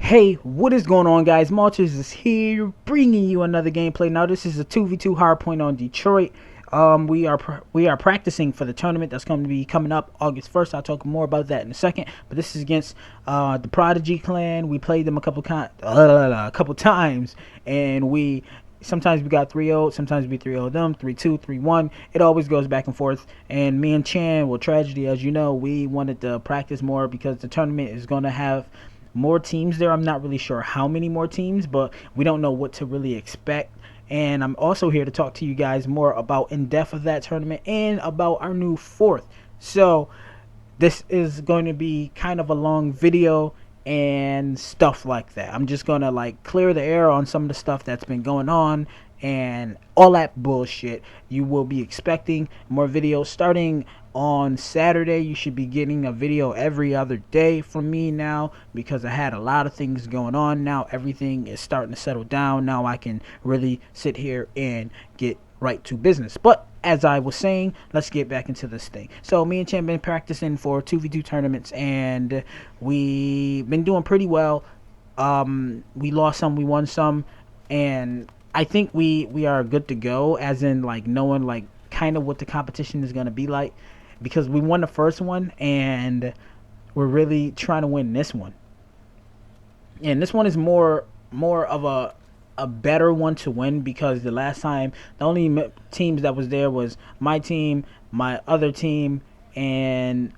Hey, what is going on, guys? Molters is here, bringing you another gameplay. Now, this is a 2v2 hardpoint on Detroit. We are practicing for the tournament that's going to be coming up August 1st. I'll talk more about that in a second. But this is against the Prodigy clan. We played them a couple times, and sometimes we got 3-0, sometimes we 3-0 them, 3-2, 3-1. It always goes back and forth. And me and Chan, well, Tragedy, as you know, we wanted to practice more because the tournament is going to have more teams there. I'm not really sure how many more teams, but we don't know what to really expect. And I'm also here to talk to you guys more about in depth of that tournament and about our new fourth. So this is going to be kind of a long video and stuff like that. I'm just gonna like clear the air on some of the stuff that's been going on and all that bullshit. You will be expecting more videos starting on Saturday. You should be getting a video every other day from me now, because I had a lot of things going on. Now everything is starting to settle down. Now I can really sit here and get right to business. But as I was saying, let's get back into this thing. So me and Chan been practicing for 2v2 tournaments, and we've been doing pretty well. We lost some, we won some, and I think we are good to go, as in like knowing like kind of what the competition is going to be like, because we won the first one and we're really trying to win this one. And this one is more of a better one to win, because the last time the only teams that was there was my team, my other team, and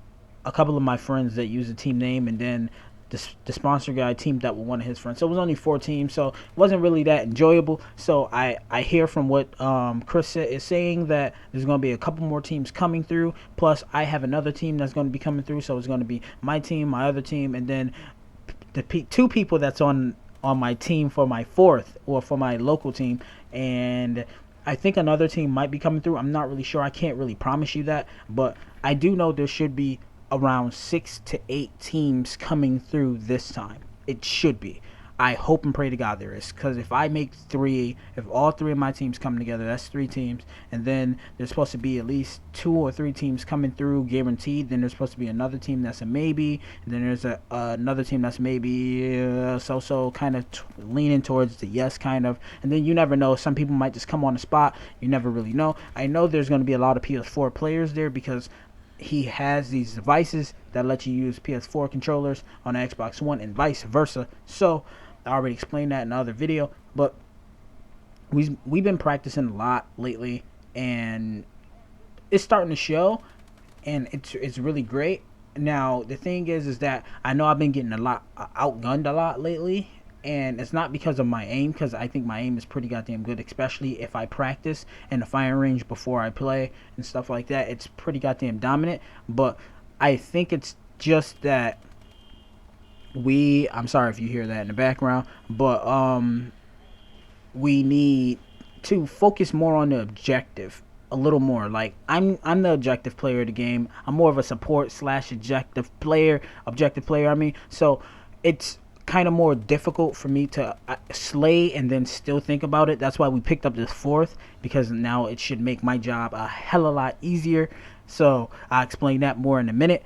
a couple of my friends that use the team name, and then the sponsor guy teamed up with one of his friends. So it was only 4 teams, so it wasn't really that enjoyable. So I hear from what Chris is saying that there's going to be a couple more teams coming through, plus I have another team that's going to be coming through. So it's going to be my team, my other team, and then the 2 people that's on my team for my fourth, or for my local team. And I think another team might be coming through. I'm not really sure. I can't really promise you that, but I do know there should be around 6 to 8 teams coming through this time. It should be. I hope and pray to God there is, because if I make 3, if all 3 of my teams come together, that's 3 teams, and then there's supposed to be at least 2 or 3 teams coming through guaranteed. Then there's supposed to be another team that's a maybe, and then there's another team that's maybe so kind of leaning towards the yes kind of, and then you never know, some people might just come on the spot. You never really know. I know there's going to be a lot of PS4 players there, because he has these devices that let you use PS4 controllers on the Xbox One and vice versa. So I already explained that in another video, but we've been practicing a lot lately, and it's starting to show, and it's really great. Now the thing is that I know I've been getting outgunned a lot lately, and it's not because of my aim, because I think my aim is pretty goddamn good, especially if I practice in the firing range before I play and stuff like that. It's pretty goddamn dominant. But I think it's just that I'm sorry if you hear that in the background, but we need to focus more on the objective a little more. Like I'm the objective player of the game. I'm more of a support / objective player. I mean, so it's kind of more difficult for me to slay and then still think about it. That's why we picked up this fourth, because now it should make my job a hell of a lot easier. So I'll explain that more in a minute.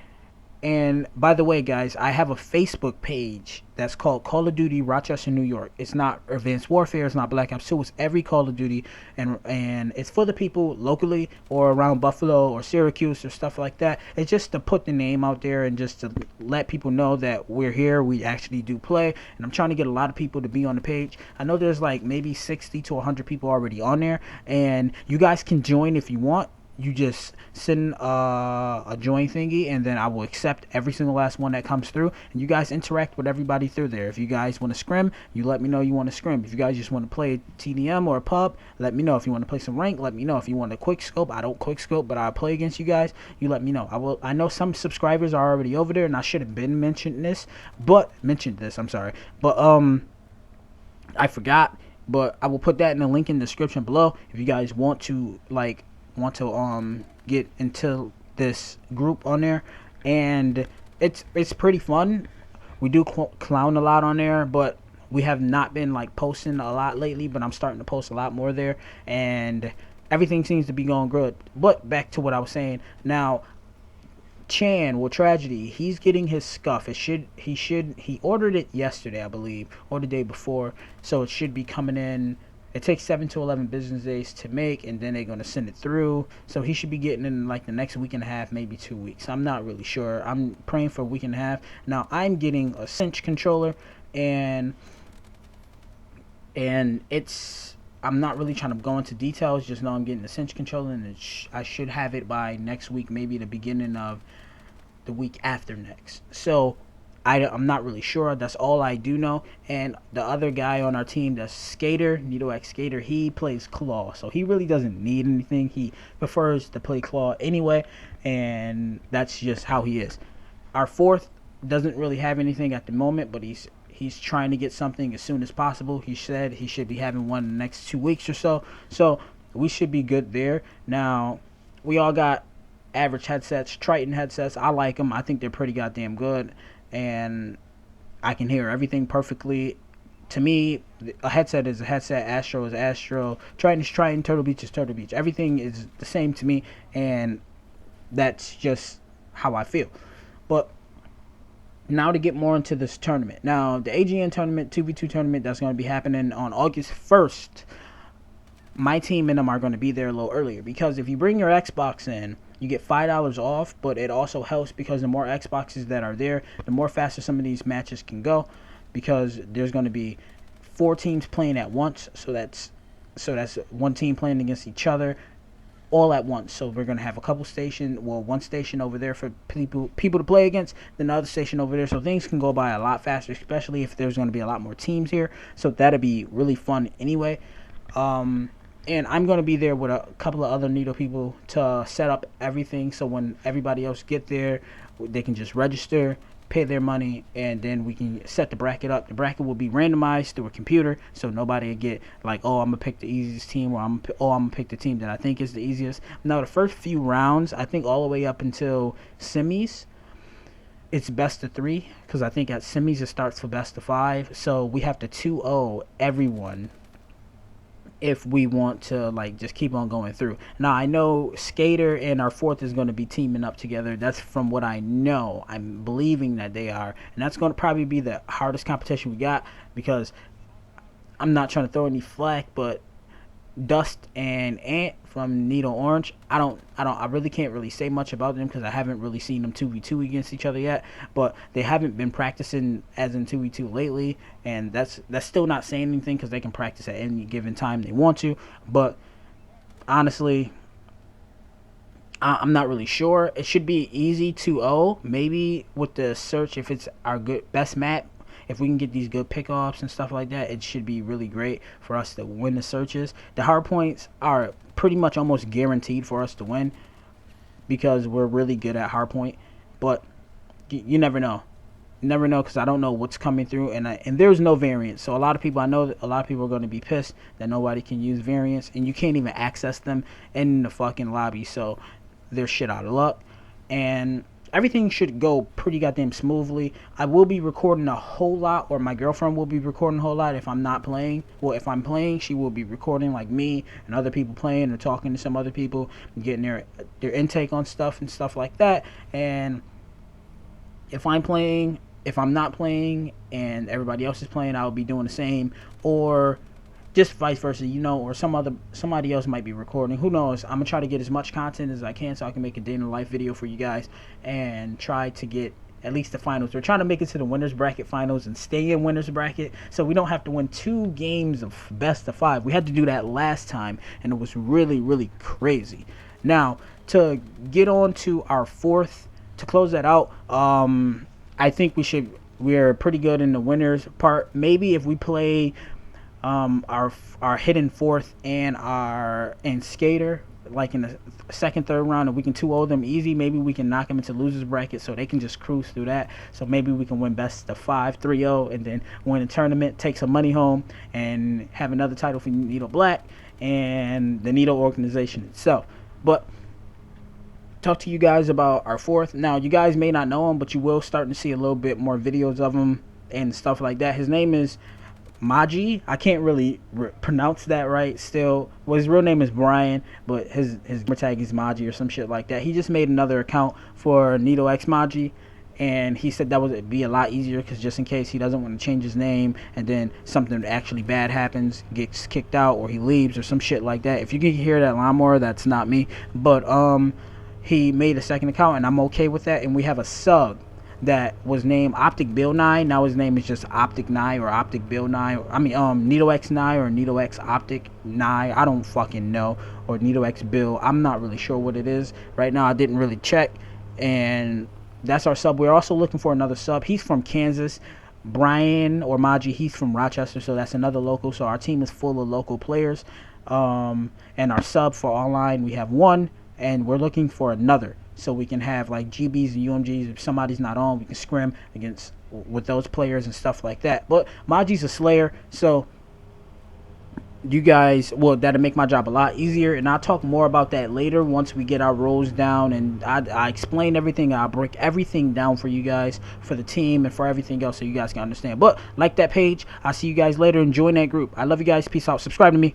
And by the way, guys, I have a Facebook page that's called Call of Duty Rochester, New York. It's not Advanced Warfare, it's not Black Ops 2, it's every Call of Duty, and it's for the people locally or around Buffalo or Syracuse or stuff like that. It's just to put the name out there and just to let people know that we're here, we actually do play, and I'm trying to get a lot of people to be on the page. I know there's like maybe 60 to 100 people already on there, and you guys can join if you want. You just send a join thingy, and then I will accept every single last one that comes through, and you guys interact with everybody through there. If you guys want to scrim, you let me know you want to scrim. If you guys just want to play TDM or a pub, let me know. If you want to play some rank, let me know. If you want a quick scope, I don't quick scope, but I'll play against you guys. You let me know. I know some subscribers are already over there, and I should have been mentioned this. I'm sorry, but I forgot. But I will put that in the link in the description below if you guys want to get into this group on there. And it's pretty fun. We do clown a lot on there, but we have not been like posting a lot lately, but I'm starting to post a lot more there, and everything seems to be going good. But back to what I was saying. Now Chan, well, tragedy. He's getting his scuff. He ordered it yesterday, I believe, or the day before. So it should be coming in. It takes 7 to 11 business days to make, and then they're gonna send it through. So he should be getting in like the next week and a half, maybe 2 weeks. I'm not really sure. I'm praying for a week and a half. Now I'm getting a cinch controller, and it's. I'm not really trying to go into details. Just know I'm getting the cinch controller, and I should have it by next week, maybe the beginning of the week after next. So I'm not really sure. That's all I do know. And the other guy on our team, the Skater, NeTo X Skater, he plays Claw. So he really doesn't need anything. He prefers to play Claw anyway. And that's just how he is. Our fourth doesn't really have anything at the moment, but he's trying to get something as soon as possible. He said he should be having one in the next 2 weeks or so. So we should be good there. Now, we all got average headsets, Triton headsets. I like them. I think they're pretty goddamn good, and I can hear everything perfectly. To me, a headset is a headset, Astro is Astro, Triton is Triton, Turtle Beach is Turtle Beach. Everything is the same to me, and that's just how I feel. But now to get more into this tournament. Now, the AGN tournament, 2v2 tournament, that's going to be happening on August 1st. My team and them are going to be there a little earlier, because if you bring your Xbox in, you get $5 off, but it also helps because the more Xboxes that are there, the more faster some of these matches can go, because there's going to be 4 teams playing at once. So that's one team playing against each other all at once. So we're going to have a couple one station over there for people to play against, then the other station over there, so things can go by a lot faster, especially if there's going to be a lot more teams here. So that'll be really fun anyway. And I'm going to be there with a couple of other NeTo people to set up everything, so when everybody else get there, they can just register, pay their money, and then we can set the bracket up. The bracket will be randomized through a computer, so nobody will get like, oh, I'm going to pick the easiest team, or I'm going to pick the team that I think is the easiest. Now, the first few rounds, I think all the way up until semis, it's best of 3, because I think at semis it starts for best of 5, so we have to 2-0 everyone if we want to like just keep on going through. Now, I know Skater and our fourth is going to be teaming up together. That's from what I know. I'm believing that they are, and that's going to probably be the hardest competition we got, because I'm not trying to throw any flack, but Dust and Ant from NeTo Orange, I really can't really say much about them, because I haven't really seen them 2v2 against each other yet, but they haven't been practicing as in 2v2 lately, and that's still not saying anything, because they can practice at any given time they want to. But honestly, I'm not really sure. It should be easy 2-0, maybe with the search, if it's our best map. If we can get these good pickoffs and stuff like that, it should be really great for us to win the searches. The hard points are pretty much almost guaranteed for us to win, because we're really good at hard point. But you never know. You never know, because I don't know what's coming through, and there's no variants. So I know that a lot of people are going to be pissed that nobody can use variants, and you can't even access them in the fucking lobby. So they're shit out of luck, and everything should go pretty goddamn smoothly. I will be recording a whole lot, or my girlfriend will be recording a whole lot if I'm not playing. Well, if I'm playing, she will be recording, like me and other people playing, or talking to some other people, getting their intake on stuff and stuff like that. And if I'm not playing and everybody else is playing, I'll be doing the same, or just vice versa, or somebody else might be recording. Who knows? I'm gonna try to get as much content as I can, so I can make a day in the life video for you guys, and try to get at least the finals. We're trying to make it to the winners bracket finals and stay in winners bracket, so we don't have to win 2 games of best of 5. We had to do that last time, and it was really, really crazy. Now, to get on to our fourth, to close that out, I think we're pretty good in the winners part. Maybe if we play our hidden fourth and Skater like in the second, third round, and we can 2-0 them easy, maybe we can knock them into losers bracket, so they can just cruise through that. So maybe we can win best of 5, 3-0, and then win a tournament, take some money home, and have another title for NeTo Black and the NeTo organization itself. But talk to you guys about our fourth. Now, you guys may not know him, but you will start to see a little bit more videos of him and stuff like that. His name is Maji. I can't really pronounce that right still. Well, his real name is Brian, but his tag is Maji or some shit like that. He just made another account for NeTo X Maji, and he said that would be a lot easier because just in case he doesn't want to change his name and then something actually bad happens, gets kicked out, or he leaves or some shit like that. If you can hear that lawnmower, that's not me. But he made a second account, and I'm okay with that. And we have a sub that was named Optic Bill 9. Now his name is just Optic 9 or Optic Bill 9. I mean, NeTo X 9 or NeTo X Optic 9. I don't fucking know. Or NeTo X Bill. I'm not really sure what it is. Right now, I didn't really check. And that's our sub. We're also looking for another sub. He's from Kansas. Brian or Maji, he's from Rochester, so that's another local. So our team is full of local players. And our sub for online, we have one, and we're looking for another. So we can have like GBs and UMGs. If somebody's not on, we can scrim against with those players and stuff like that. But Maji's a Slayer, so you guys, well, that'll make my job a lot easier. And I'll talk more about that later once we get our roles down. And I explain everything. I'll break everything down for you guys, for the team, and for everything else so you guys can understand. But like that page. I'll see you guys later and join that group. I love you guys. Peace out. Subscribe to me.